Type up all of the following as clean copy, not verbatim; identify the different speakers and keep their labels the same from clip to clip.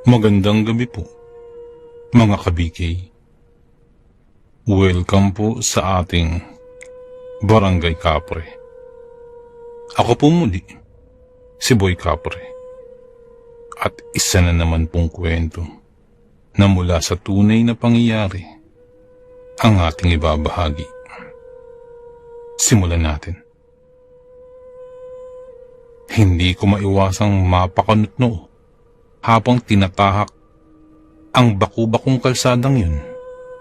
Speaker 1: Magandang gabi po, mga kabikay. Welcome po sa ating Barangay Kapre. Ako po muli, si Boy Kapre. At isa na naman pong kwento na mula sa tunay na pangyayari ang ating ibabahagi. Simulan natin. Hindi ko maiwasang mapakanutno habang tinatahak ang baku-bakong kalsadang yun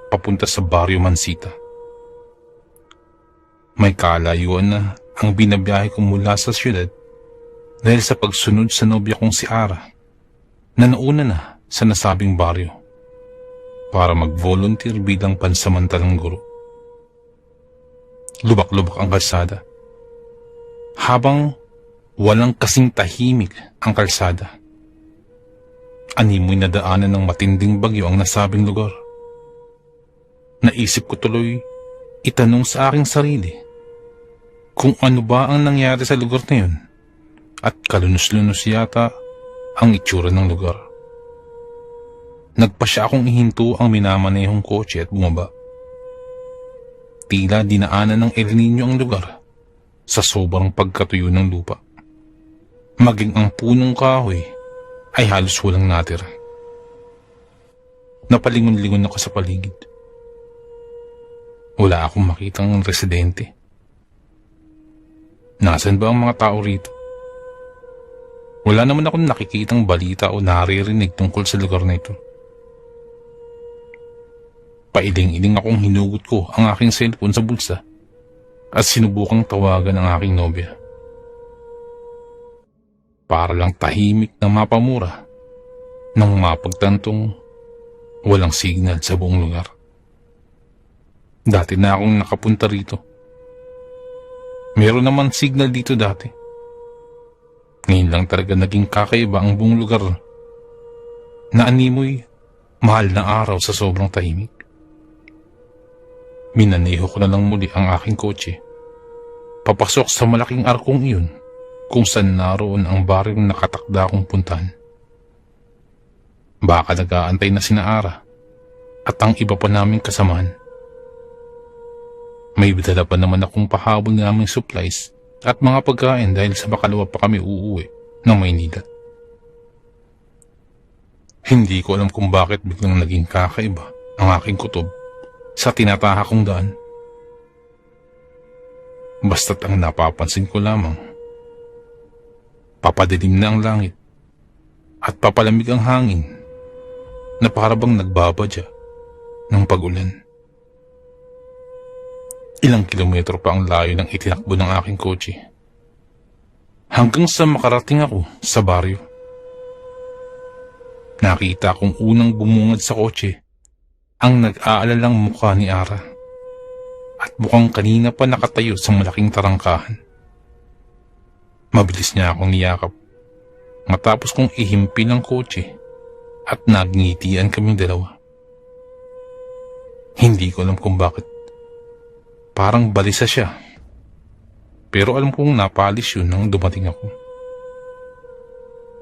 Speaker 1: papunta sa Barrio Mansita. May kalayuan na ang binabiyahe ko mula sa syudad dahil sa pagsunod sa nobya kong si Ara na nauna na sa nasabing baryo para mag-volunteer bilang pansamantalang guro. Lubak-lubak ang kalsada habang walang kasing tahimik ang kalsada. Animoy na daanan ng matinding bagyo ang nasabing lugar. Naisip ko tuloy itanong sa aking sarili kung ano ba ang nangyari sa lugar na yun at kalunos-lunos yata ang itsura ng lugar. Nagpasya akong ihinto ang minamanehong kotse at bumaba. Tila dinaanan ng El Nino ang lugar sa sobrang pagkatuyo ng lupa. Maging ang punong kahoy ay halos walang natira. Napalingon-lingon ako sa paligid. Wala akong makitang residente. Nasaan ba ang mga tao rito? Wala naman akong nakikitang balita o naririnig tungkol sa lugar na ito. Pailing-iling akong hinugot ko ang aking cellphone sa bulsa at sinubukang tawagan ang aking nobya. Para lang tahimik na mapamura nang mapagtantong walang signal sa buong lugar. Dati na akong nakapunta rito. Meron naman signal dito dati. Ngayon lang talaga naging kakaiba ang buong lugar na animoy mahal na araw sa sobrang tahimik. Minaneho ko na lang muli ang aking kotse papasok sa malaking arkong iyon kung saan naroon ang baryong nakatakda kong puntahan. Baka nag-aantay na sina Ara at ang iba pa naming kasamahan. May dala pa naman akong pahabol naming supplies at mga pagkain dahil sa makalawa pa kami uuwi ng Maynila. Hindi ko alam kung bakit biglang naging kakaiba ang aking kutob sa tinatahak kong daan. Basta't ang napapansin ko lamang, papadilim na ang langit at papalamig ang hangin na parabang nagbabadya ng pag-ulan. Ilang kilometro pa ang layo ng itinakbo ng aking kotse hanggang sa makarating ako sa baryo. Nakita kong unang bumungad sa kotse ang nag-aalalang mukha ni Ara at mukhang kanina pa nakatayo sa malaking tarangkahan. Mabilis niya akong niyakap matapos kong ihimpin ang kotse at nagngitian kaming dalawa. Hindi ko alam kung bakit. Parang balisa siya. Pero alam kong napalis yun nang dumating ako.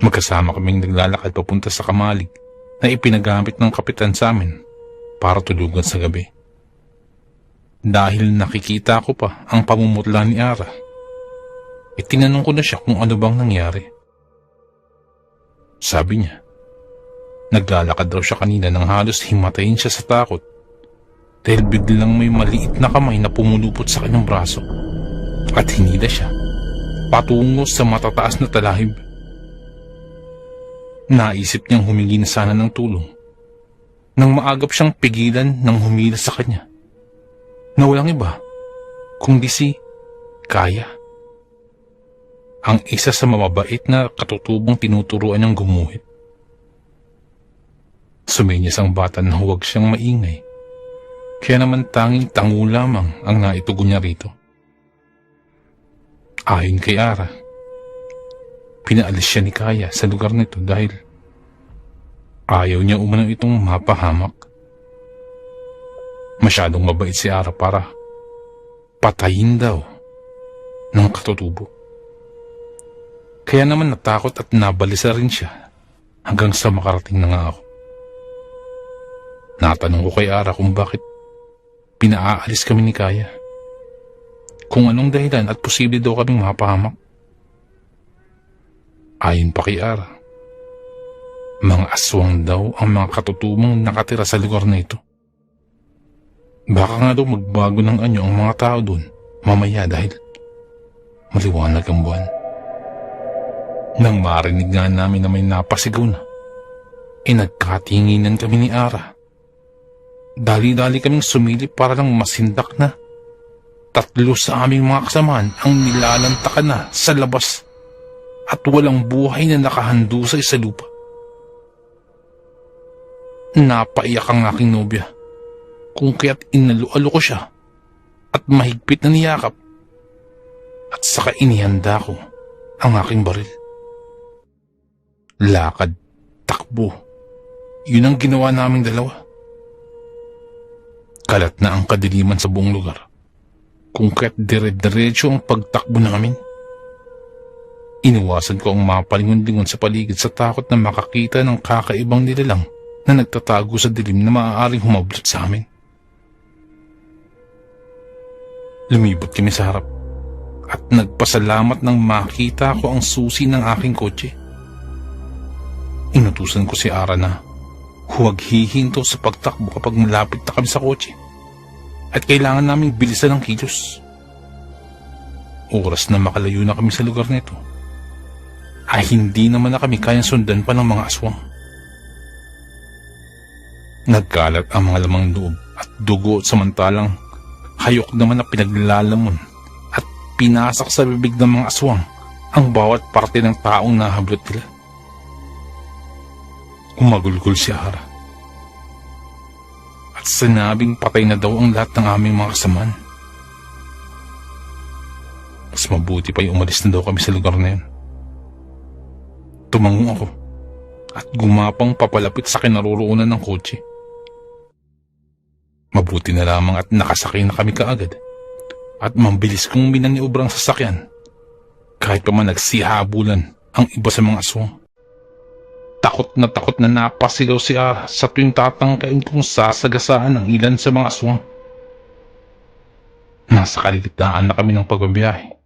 Speaker 1: Magkasama kaming naglalakad papunta sa kamalig na ipinagamit ng kapitan sa amin para tulugan sa gabi. Dahil nakikita ko pa ang pamumutla ni Ara, tinanong ko na siya kung ano bang nangyari. Sabi niya, naglalakad raw siya kanina nang halos himatayin siya sa takot dahil biglang may maliit na kamay na pumulupot sa kanyang braso at hinila siya patungo sa matataas na talahib. Naisip niyang humingi na sana ng tulong nang maagap siyang pigilan ng humila sa kanya na walang iba kundi si Kaya, ang isa sa mababait na katutubong tinuturuan niyang gumuhit. Suminyas ang bata na huwag siyang maingay, kaya naman tanging tango lamang ang naitugon niya rito. Ayon kay Ara, pinaalis siya ni Kaya sa lugar nito dahil ayaw niya umano itong mapahamak. Masyadong mabait si Ara para patayin daw ng katutubo. Kaya naman natakot at nabalisa rin siya hanggang sa makarating na nga ako. Natanong ko kay Ara kung bakit pinaalis kami ni Kaya. Kung anong dahilan at posible daw kaming mapahamak. Ayon pa kay Ara, mga aswang daw ang mga katutumang nakatira sa lugar na ito. Baka nga daw magbago ng anyo ang mga tao doon mamaya dahil maliwanag ang buwan. Nang marinig nga namin na may napasigaw na, nagkatinginan kami ni Ara. Dali-dali kaming sumilip para lang masindak na 3 sa aming mga kasamaan ang nilalantakan na sa labas at walang buhay na nakahandusay sa lupa. Napaiyak ang aking nobya kung kaya't inalu-alo ko siya at mahigpit na niyakap at saka inihanda ko ang aking baril. Lakad, takbo, yun ang ginawa naming dalawa. Kalat na ang kadiliman sa buong lugar kung kaya't dire-diretso ang pagtakbo namin. Iniwasan ko ang mapalingon-lingon sa paligid sa takot na makakita ng kakaibang nilalang na nagtatago sa dilim na maaaring humablot sa amin. Lumibot kami sa harap at nagpasalamat nang makita ko ang susi ng aking kotse. Inutusan ko si Ara na huwag hihinto sa pagtakbo kapag malapit na kami sa kotse at kailangan naming bilisan ang kilos. Oras na makalayo na kami sa lugar nito ay hindi naman na kami kayang sundan pa ng mga aswang. Nagkalat ang mga lamang loob at dugo samantalang hayok naman na pinaglalamon at pinasak sa bibig ng mga aswang ang bawat parte ng taong nahablot nila. Umagulgol si Ara at sinabing patay na daw ang lahat ng aming mga kasamaan. Mas mabuti pa yung umalis na daw kami sa lugar na yun. Tumango ako at gumapang papalapit sa kinaroroonan ng kotse. Mabuti na lamang at nakasakay na kami kaagad at mabilis kong minaniubrang sasakyan kahit pa man nagsihabulan ang iba sa mga aswang. Takot na napasigaw si Ara sa tuwing tatangkain kong sasagasaan ang ilan sa mga aswang. Nasa kalilitaan na kami ng pagbabiyahe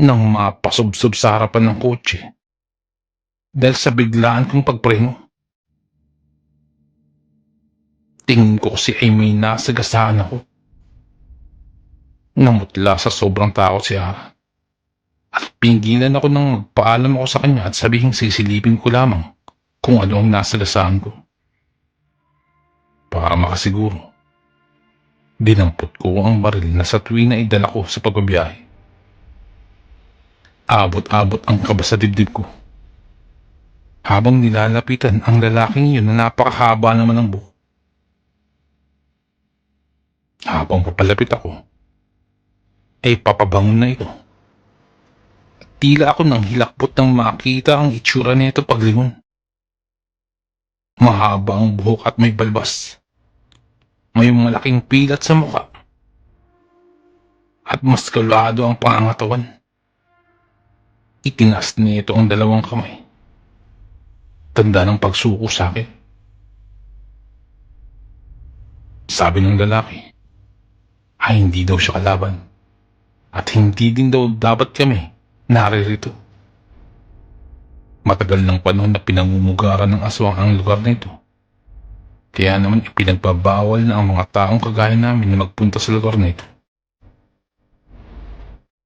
Speaker 1: nang mapasobsob sa harapan ng kotse dahil sa biglaan kong pagpreno. Tingin ko kasi ay may nasagasaan ako. Namutla sa sobrang takot si Ara at pinggilan ako nang magpaalam ako sa kanya at sabihing sisilipin ko lamang kung ano ang nasagasaan ko. Para makasiguro, dinampot ko ang baril na sa tuwing na idala ko sa pagbabiyahe. Abot-abot ang kaba sa dibdib ko habang nilalapitan ang lalaking yun na napakahaba naman ng buhok. Habang papalapit ako, ay papabangon na ito. Tila ako nang hilakbot nang makita ang itsura nito paglingon. Mahaba ang buhok at may balbas. May malaking pilat sa mukha. At mas kalado ang pangangatawan. Itinas nito ang 2 kamay. Tanda ng pagsuko sa akin. Sabi ng lalaki, ay hindi daw siya kalaban. At hindi din daw dapat kami naririto. Matagal ng panahon na pinangumugaran ng aswang ang lugar na ito. Kaya naman ipinagbabawal na ang mga taong kagaya namin na magpunta sa lugar na ito.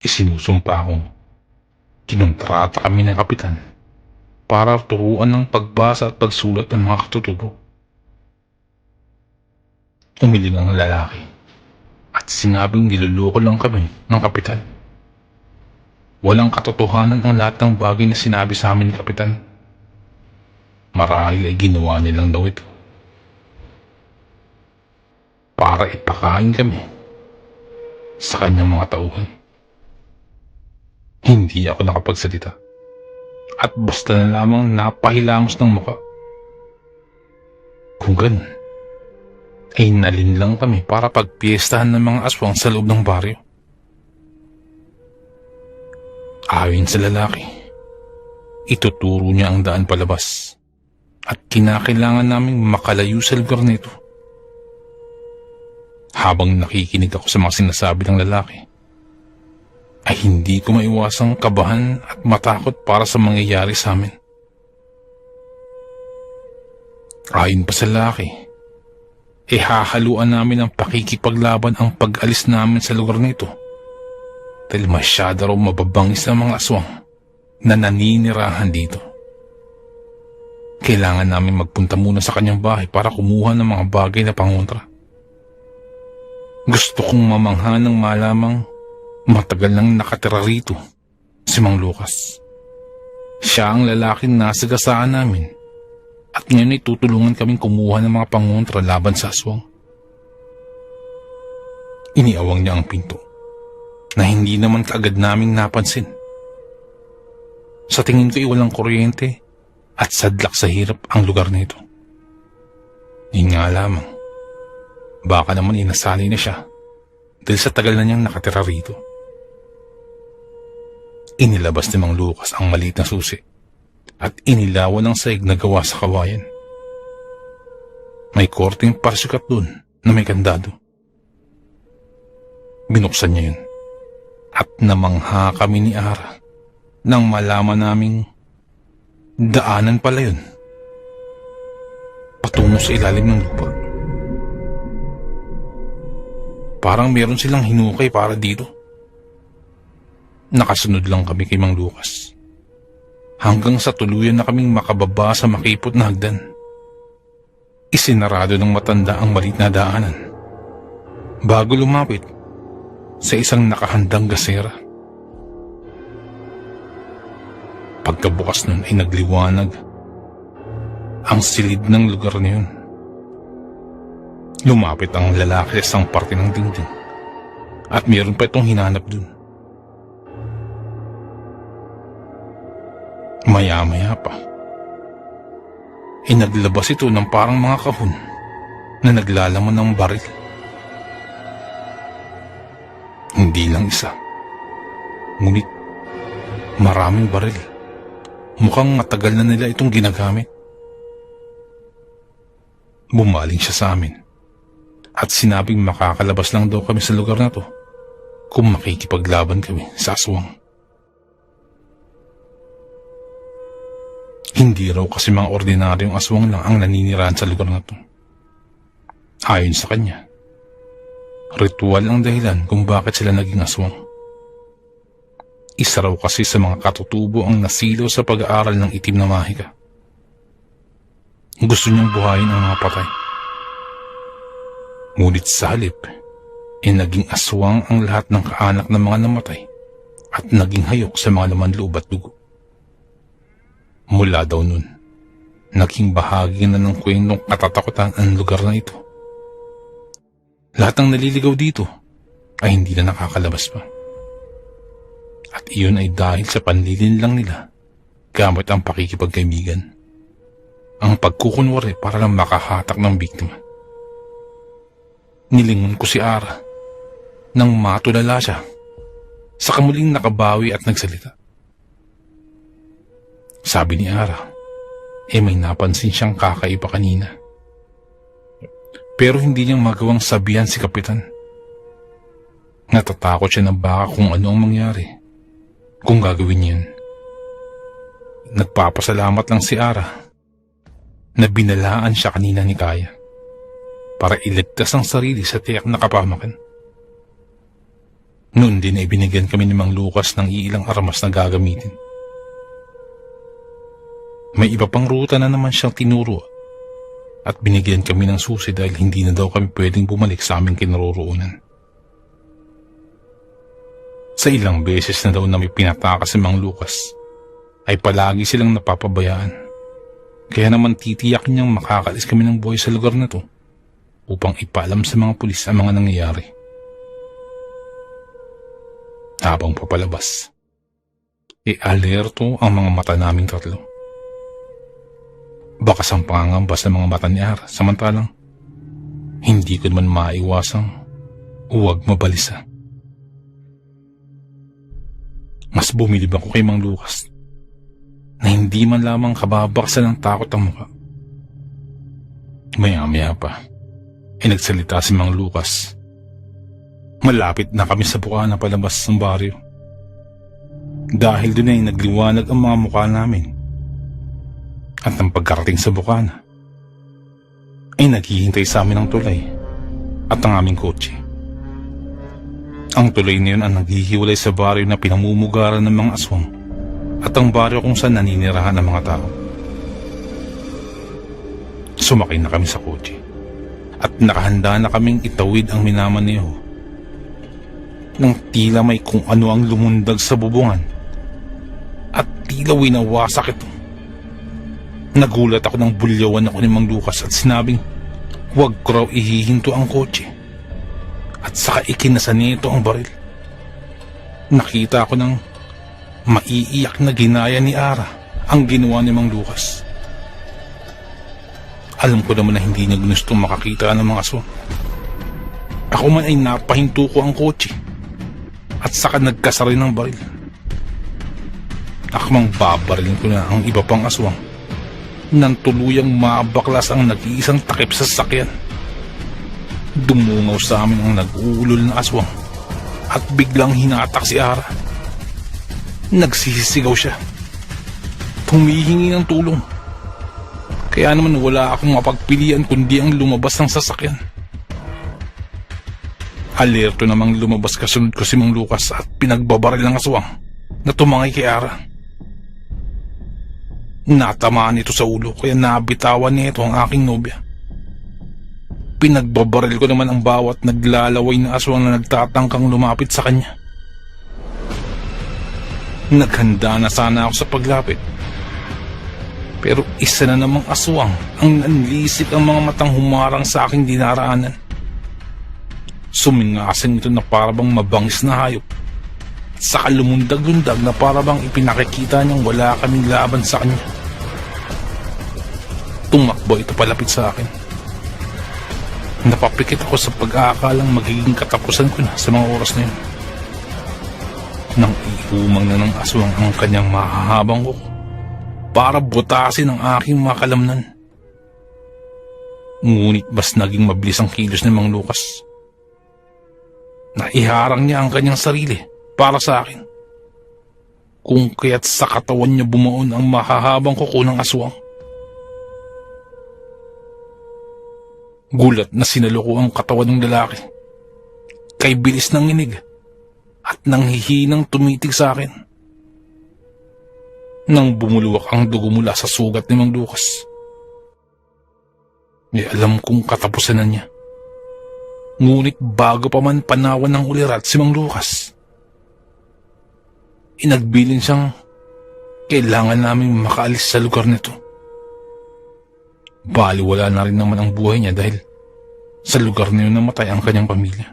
Speaker 1: Isinusumpa akong kinontrata kami ng kapitan para turuan ng pagbasa at pagsulat ng mga katutubok. Umiling ang lalaki at sinabing niloloko lang kami ng kapitan. Walang katotohanan ang lahat ng bagay na sinabi sa amin ni kapitan. Marahil ay ginawa nilang daw ito para ipakain kami sa kanyang mga tauhan. Hindi ako nakapagsalita at basta na lamang napahilamos ng mukha. Kung ganun, ay nalinlang kami para pagpiestahan ng mga aswang sa loob ng baryo. Ayon sa lalaki, Ituturo niya ang daan palabas at kinakailangan naming makalayo sa lugar na ito. Habang nakikinig ako sa mga sinasabi ng lalaki, ay hindi ko maiwasang kabahan at matakot para sa mangyayari sa amin. Ayon pa sa lalaki, hahaluan namin ang pakikipaglaban ang pag-alis namin sa lugar na ito dahil masyado raw mababangis ang mga aswang na naninirahan dito. Kailangan namin magpunta muna sa kanyang bahay para kumuha ng mga bagay na pangontra. Gusto kong mamangha ng malamang matagal nang nakatira rito si Mang Lucas. Siya ang lalaking nasa gasaan namin at ngayon ay tutulungan kaming kumuha ng mga pangontra laban sa aswang. Iniawang niya ang pinto na hindi naman kaagad naming napansin. Sa tingin ko ay walang kuryente at sadlak sa hirap ang lugar na ito. Yun nga lamang, baka naman inasanay na siya dahil sa tagal na niyang nakatira rito. Inilabas ni Mang Lucas ang maliit na susi at inilawan ng saig na gawa sa kawayan. May korteng parasukat doon na may kandado. Binuksan niya yun at namangha kami ni Ara nang malaman naming daanan pala yun patungo sa ilalim ng lupa. Parang meron silang hinukay para dito. Nakasunod lang kami kay Mang Lucas hanggang sa tuluyan na kaming makababa sa makipot na hagdan. Isinarado ng matanda ang maliit na daanan bago lumapit sa isang nakahandang gasera. Pagkabukas nun ay nagliwanag ang silid ng lugar na yun. Lumapit ang lalaki sa isang parte ng dingding at meron pa itong hinanap dun. Maya-maya pa, naglabas ito ng parang mga kahon na naglalaman ng baril. Hindi lang isa, ngunit maraming baril. Mukhang matagal na nila itong ginagamit. Bumaling siya sa amin at sinabing makakalabas lang daw kami sa lugar na to kung makikipaglaban kami sa aswang. Hindi raw kasi mga ordinaryong aswang lang ang naninirahan sa lugar na to. Ayon sa kanya, ritual ang dahilan kung bakit sila naging aswang. Isa raw kasi sa mga katutubo ang nasilaw sa pag-aaral ng itim na mahika. Gusto niyang buhayin ang mga patay. Ngunit sa halip, naging aswang ang lahat ng kaanak ng mga namatay at naging hayok sa mga laman loob at dugo. Mula daw nun, naging bahagi na ng kwentong katatakutan ang lugar na ito. Lahat ng naliligaw dito ay hindi na nakakalabas pa. At iyon ay dahil sa panlilin lang nila gamit ang pakikipagkaibigan. Ang pagkukunwari para lang makahatak ng biktima. Nilingon ko si Ara nang matulala siya sa kamuling nakabawi at nagsalita. Sabi ni Ara, may napansin siyang kakaiba kanina. Pero hindi niyang magawang sabihan si Kapitan. Natatakot siya na baka kung ano ang mangyari kung gagawin yun. Nagpapasalamat lang si Ara na binalaan siya kanina ni Kaya para iligtas ang sarili sa tiyak na kapamakan. Noon din ay binigyan kami ni Mang Lucas ng iilang armas na gagamitin. May iba pang ruta na naman siyang tinuro at binigyan kami ng susi dahil hindi na daw kami pwedeng bumalik sa aming kinaroroonan. Sa ilang beses na daw na may pinatakas si Mang Lucas, ay palagi silang napapabayaan. Kaya naman titiyak niyang makakalis kami ng buhay sa lugar na to upang ipaalam sa mga pulis ang mga nangyayari. Habang papalabas, alerto ang mga mata naming tatlo. Bakas ang pangangamba sa mga mata ni Ara, samantalang hindi ko naman maiwasang huwag mabalisa. Mas bumilib ako kay Mang Lucas na hindi man lamang kababaksan ng takot ang mukha. Maya-maya pa, nagsalita si Mang Lucas. Malapit na kami sa bukana palabas ng baryo. Dahil doon ay nagliwanag ang mga mukha namin. At ang pagkarating sa bukana, ay naghihintay sa amin ang tulay at ang aming kotse. Ang tulay na yun ang naghihiwalay sa baryo na pinamumugaran ng mga aswang at ang baryo kung saan naninirahan ng mga tao. Sumakay na kami sa kotse at nakahanda na kaming itawid ang minamaneho nang tila may kung ano ang lumundag sa bubungan at tila winawasak ito. Nagulat ako ng bulyawan ako ni Mang Lucas at sinabing huwag ko raw ihihinto ang kotse at saka ikinasa nito ang baril. Nakita ko ng maiiyak na ginaya ni Ara ang ginawa ni Mang Lucas. Alam ko naman na hindi niya gustong makakita ng mga aswang. Ako man ay napahinto ko ang kotse at saka nagkasari ng baril. Akmang babarilin ko na ang iba pang aswang nang tuluyang mabaklas ang nag-iisang takip sa sasakyan. Dumungaw sa amin ang nag-uulol na aswang at biglang hinatak si Ara. Nagsisigaw siya. Humihingi ng tulong. Kaya naman wala akong mapagpilian kundi ang lumabas ng sasakyan. Alerto namang lumabas kasunod ko si Mang Lucas at pinagbabaril ng aswang na tumangay kay Ara. Natamaan ito sa ulo kaya nabitawan nito ang aking nobya. Pinagbabaril ko naman ang bawat naglalaway na aswang na nagtatangkang lumapit sa kanya. Naghanda na sana ako sa paglapit. Pero isa na namang aswang ang nanlisik ang mga matang humarang sa aking dinaraanan. Sumingasan ito na parabang mabangis na hayop. At saka lumundag-lundag na parabang ipinakikita niyang wala kaming laban sa kanya. Tumakbo ito palapit sa akin. Napapikit ako sa pag-aakalang magiging katapusan ko na sa mga oras na yun. Nang ihumang na ng aswang ang kanyang mahahabang kuko para butasin ang aking makalamnan. Ngunit mas naging mabilis ang kilos ni Mang Lucas. Naiharang niya ang kanyang sarili para sa akin. Kung kaya't sa katawan niya bumaon ang mahahabang kuko ng aswang. Gulat na sinaloko ang katawan ng lalaki. Kay bilis ng inig at nang hihinang tumitig sa akin. Nang bumuluwak ang dugo mula sa sugat ni Mang Lucas. May alam kong katapusan na niya. Ngunit bago pa man panawan ng ulirat si Mang Lucas, inagbilin siyang kailangan naming makaalis sa lugar nito. Baliwala na rin naman ang buhay niya dahil sa lugar na yun namatay ang kanyang pamilya.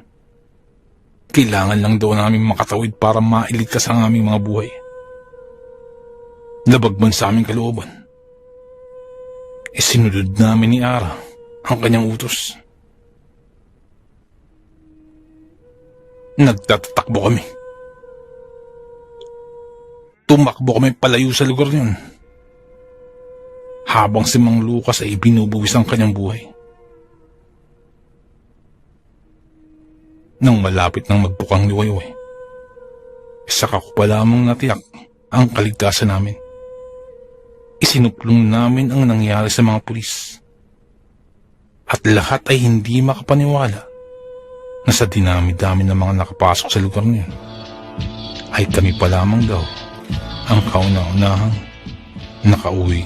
Speaker 1: Kailangan lang daw namin makatawid para mailigtas ang aming mga buhay. Labag man sa aming kalooban, isinunod namin ni Ara ang kanyang utos. Nagtatakbo kami. Tumakbo kami palayo sa lugar niyon. Habang si Mang Lucas ay binubuwis ang kanyang buhay. Nang malapit ng magpukang liwayway, saka ko pa lamang natiyak ang kaligtasan namin. Isinuplong namin ang nangyari sa mga pulis. At lahat ay hindi makapaniwala na sa dinami-dami ng mga nakapasok sa lugar niyon, ay kami pa lamang daw ang kauna-unahang nakauwi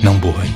Speaker 1: ng buhay.